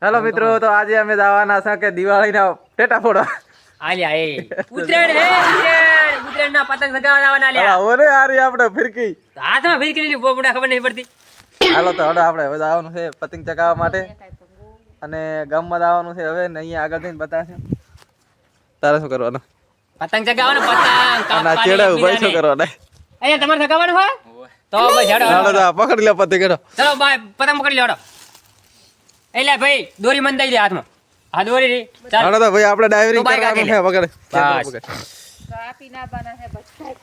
Hello મિત્રો, તો આજે અમે જવાના છે કે દિવાળીના ટેટા ફોડવા. આલ્યા એ ઉત્તરાયણ હે ઉત્તરાયણ ના પતંગ ચગાવવા જવાના આલ્યા. ઓરે આરી આપણે ફિરકી હાથમાં ફિરકી ની બોબડા ખબર નહીં પડતી. હાલો તો હડો આપણે હવે જવાનું છે પતંગ ચગાવવા માટે અને ગામમાં જવાનું છે હવે ને અહીંયા આગળ જઈને બતાવશે. તારે શું કરવાનું? પતંગ ચગાવવાનો પતંગ ના ચેડા ઉભા શું કરવાના? અહીંયા તમારે ચગાવવાનું હોય તો બસ હેડો હાલો તો પકડી લે પતંગ હેડો. ચલો બાય પતંગ પકડી લો હેડો. એટલે ભાઈ દોરી મન દઈ દે હાથમાં. આ દોરી રી ચાલ. હાલો તો ભાઈ આપણે ડાઈવરિંગ તો બાઈક કરવાનું છે પકડ. બસ. કાપી ના બના છે બધા.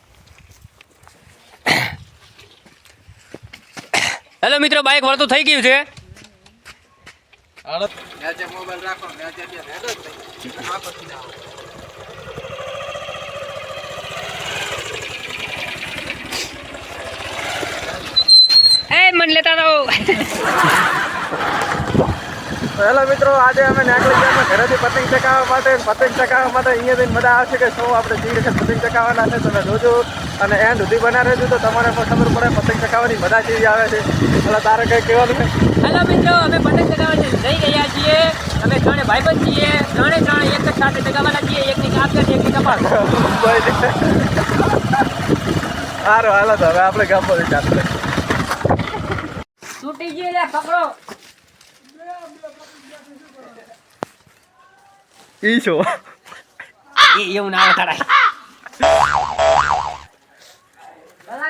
હેલો મિત્રો, બાઈક વળતું થઈ ગયું છે. હાલો નીચે મોબાઈલ રાખો નીચે હેડો આ પછી જાઓ. એ મન લેતા દો. હેલો મિત્રો, આજે અમે નીકળી ગયા ઘરેથી પતંગ ચગાવવા માટે. પતંગ ચગાવવા માટે અહીંયા જઈને મજા આવશે કે શું આપણે જે રીતે પતંગ ચગાવવાના છે તમે જોજો અને એન્ડ સુધી બના રહેજો તો તમારે પણ ખબર પડે પતંગ ચગાવવાની મજા કેવી આવે છે. એટલે તારે કંઈ કહેવાનું છે? હેલો મિત્રો, અમે પતંગ ચગાવવા જઈ રહ્યા છીએ. અમે ત્રણે ભાઈબંધ છીએ. ત્રણે એક જ સાથે ચગાવવાના છીએ. એકની કાપ કરશે, એકની કપાસ. સારું હાલો તો હવે આપણે ગામમાં ચાલુ. છૂટી ગઈ લે પકડો. ઈ છો એવું ના આવે.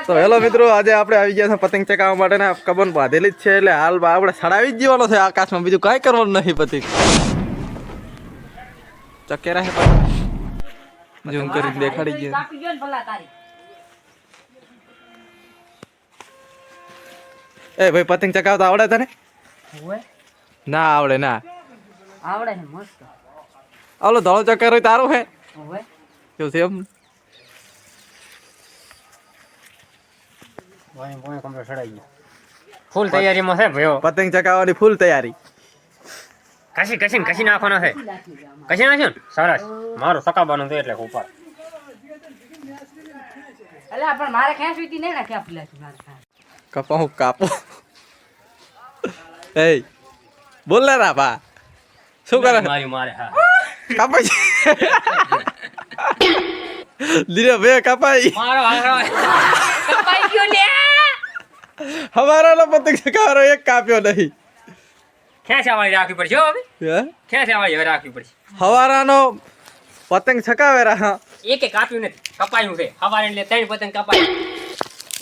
તો હેલો મિત્રો, આજે આપણે આવી ગયા છે પતંગ ચગાવવા માટે ને કબન બાંધેલી જ છે એટલે હાલ આપણે સડાવી જ જવાનો છે આકાશમાં. બીજું કાંઈ કરવાનું નહીં. પતંગ ચકેરા છે પતંગ ઝૂમ કરીને દેખાડી ગયા. કાપી ગયો ને ભલા તારી. એ ભાઈ પતંગ ચગાવતા આવડે તને? ઓય ના આવડે ના. આવડે છે મસ્ત. આવલો ધોળો ચક્કર હોય તારો હે ઓય કેવું છે એમ? વાય બોય કમ્પ્લીટ સડાઈ ગયો. ફૂલ તૈયારીમાં છે ભયો. પતંગ ચગાવવાની ફૂલ તૈયારી. કસી નાખવાનો છે. કસી નાખ્યો ને સરસ. મારું સકાબાનું છે એટલે ઉપર. અલા પણ મારે ક્યાં સુઈતી નહીં ને ક્યાં પીલા મારે ક્યાં. કપા હું કાપો. એ બોલ ને રાભા શું કરે? મારી મારે હા. કાપાઈ ધીરે બે કાપાઈ. મારો હારો કપાઈ ગયો લે. હવારાનો પતંગ ચગાવવાનો એક કાપ્યો નહીં. ખેંચાવાળી રાખવી પડશે હો હવે. હે ખેંચાવાળી હવે રાખવી પડશે. હવારાનો પતંગ ચગાવે રહ્યા એકે કાપ્યું નથી, કપાયું છે. હવારે એટલે 3 પતંગ કપાય.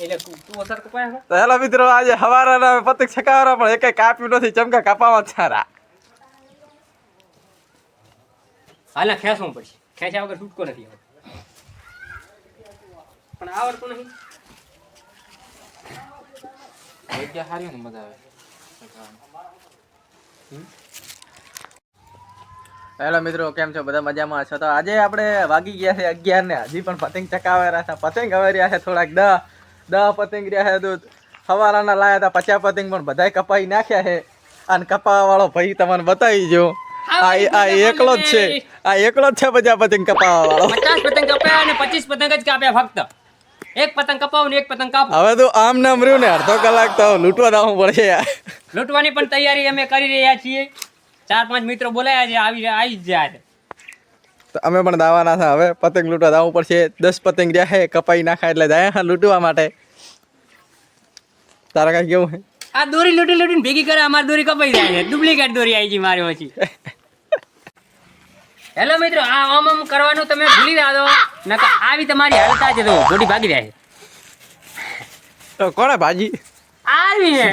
એટલે તું અસર કપાય છે. તો હેલો મિત્રો, આજે હવારાના પતંગ ચગાવવાના પણ એકે કાપ્યું નથી. ચમકા કાપાવા સારા. હાલા ખેંચવું પડશે. ખેંચ્યા વગર છૂટકો નથી હવે. પણ આવડતું નહીં. જગ્યા હારી ને મજા આવે. હેલો મિત્રો, કેમ છો? બધા મજામાં છો? તો આજે આપણે વાગી ગયા છે 11 ને હજી પણ પતંગ ચગાવી રહ્યા છે. પતંગ હવે રહ્યા છે થોડાક 10 પતંગ રહ્યા છે. તો સવારના લાયા હતા 50 પતંગ પણ બધાય કપાઈ નાખ્યા છે. અને કપાવા વાળો ભાઈ તમને બતાવી જો આ એકલો જ છે. આ એકલો જ છે બધા પતંગ કપાવા વાળો. 50 પતંગ કપાયા અને 25 પતંગ જ કાપ્યા ફક્ત. એક પતંગ કપાવું ને એક પતંગ કાપું. હવે તો આમ નામ રહ્યું ને અડધો કલાક તો લૂંટવા જવું પડશે યાર. લૂંટવાની પણ તૈયારી અમે કરી રહ્યા છીએ. 4-5 મિત્રો બોલાયા છે, આવી જ જાય છે. તો અમે પણ દાવાના છે હવે પતંગ લૂંટવા જવું પડશે. 10 પતંગ રહ્યા છે કપાઈ નાખા એટલે જાય લૂંટવા માટે. તારા કાંઈ કેવું છે? આ દોરી લૂંટીને ભેગી કરે અમારી દોરી કપાઈ જાય છે. ડુપ્લિકેટ દોરી આવી છે મારી પછી. હેલો મિત્રો, આ આમ કરવાનું તમે ભૂલી જાઓ નકર આવી તમારી હાલત આજે તો ગોડી ભાગી જાય છે. તો કોણે ભાજી આવી છે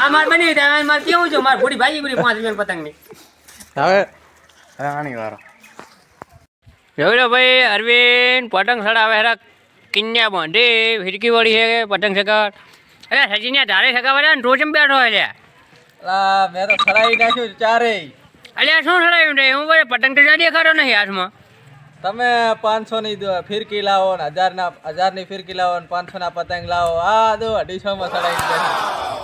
આ માર બની જાય. માર કેવું છે માર ગોડી ભાગી ગઈ 5 રૂપિયા પતંગ ની. હવે રાણી વાળો જોડો ભાઈ અરવિંદ પતંગ સડાવે હેરા કિન્યા બાંધે ફિરકી વાળી છે પતંગ સગાવ. અરે સજીને ધારે સગાવવા ને રોજમ બેઠો છે. મેં તો સડાઈ નાખ્યું ચારેય. અલ્યા શું સડાવ્યું છે? હું ભાઈ પતંગ તો જાડી ખરો નહીં હાથમાં. તમે 500 ની ફિરકી લાવો ને 1000 ની ફિરકી લાવો ને 500 ના પતંગ લાવો. આ દો 250 માં સડાઈ નાખ્યું.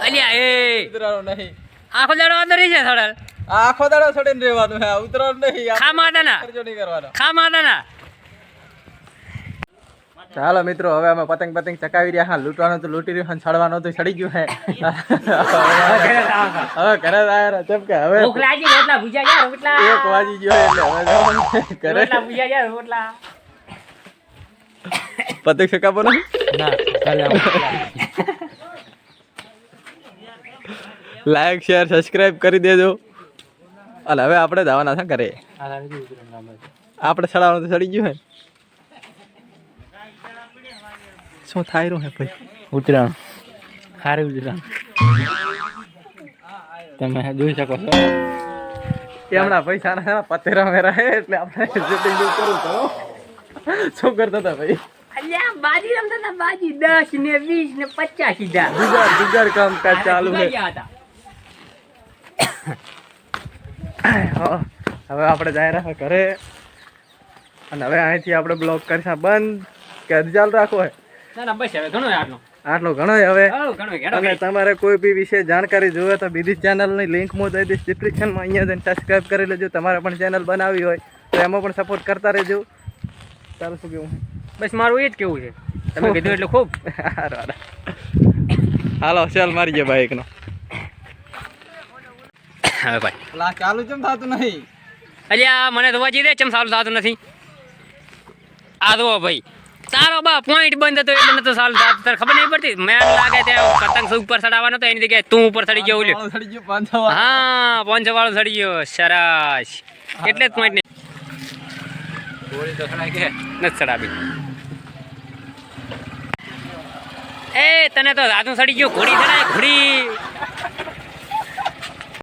અલ્યા એ ઉતરવાનું નહીં. આખો દાડો આદરી છે સડાલ. આ આખો દાડો છોડીને રહેવાનું હે. ઉતરવાનું નહીં. ખા માતાના ખર્ચો નહીં કરવાનો. ખા માતાના. હાલો મિત્રો હવે અમે પતંગ પતંગ ચકાવી રહ્યા હા લૂંટવાનું તો લૂંટી રહ્યું છડવાનું તો છડી ગયું હે હવે ઘરે આવ્યા કેમ કે હવે ભૂખ લાગી રોટલા ભૂજ્યા યાર રોટલા 1 વાગી ગયો એટલે હવે જવાનું છે ઘરે રોટલા ભૂજ્યા યાર રોટલા પતંગ ચકાવો ને લાઈક શેર સબસ્ક્રાઇબ કરી દેજો અને હવે આપણે જવાના છે ઘરે આપણે છડાવવાનું તો છડી ગયું હે શું થાય રહ્યું હે ભાઈ ઉતરાણ સારી ઉતરાણ તમે જોઈ શકો છો એમના પૈસા ના પતેરા મેરા હે એટલે આપણે શૂટિંગ કરવું તો શું કરતા હતા ભાઈ અલ્યા બાજી રમતા હતા બાજી 10 ને 20 ને 50 સીધા જુગાર કામ કાજ ચાલુ છે હવે આપણે જઈ રહ્યા ઘરે અને હવે અહીંથી આપણે બ્લોક કરીશું બંધ કે હજી ચાલુ રાખવો હે ના ના બસ હવે ઘણો આટલો આટલો ઘણો હવે ઘણો ઘેડો અને તમારે કોઈ બી વિશે જાણકારી જોવે તો બીજી ચેનલની લિંક હું દઈ દઈશ ડિસ્ક્રિપ્શનમાં અહીંયા જઈને સબસ્ક્રાઇબ કરી લેજો તમારે પણ ચેનલ બનાવી હોય તો એમાં પણ સપોર્ટ કરતા રહેજો તારું શું કેવું બસ મારું એ જ કેવું છે તમે કીધું એટલે ખૂબ હાલો ચાલ મારી ગયા બાઈકનો હવે ભાઈ લા ચાલુ કેમ થતું નહીં અલ્યા મને તો વાંચી દે ચમ સારું થતું નથી આ તો ભાઈ તારો બા પોઈન્ટ બંધ હતો એટલે નતો સારું થતું તને ખબર નહીં પડતી મેં લાગે ત્યાં પતંગ ઉપર ચડાવવાનો તો એની જગ્યાએ તું ઉપર ચડી ગયો ઓલ્યો ચડી ગયો 500 હા 500 વાળો ચડી ગયો સરસ એટલે જ પોઈન્ટ નહીં ગોળી તો ચડાય કે નથી ચડાવી એ તને તો દાદુ ચડી ગયો ઘોડી ચડાય ઘોડી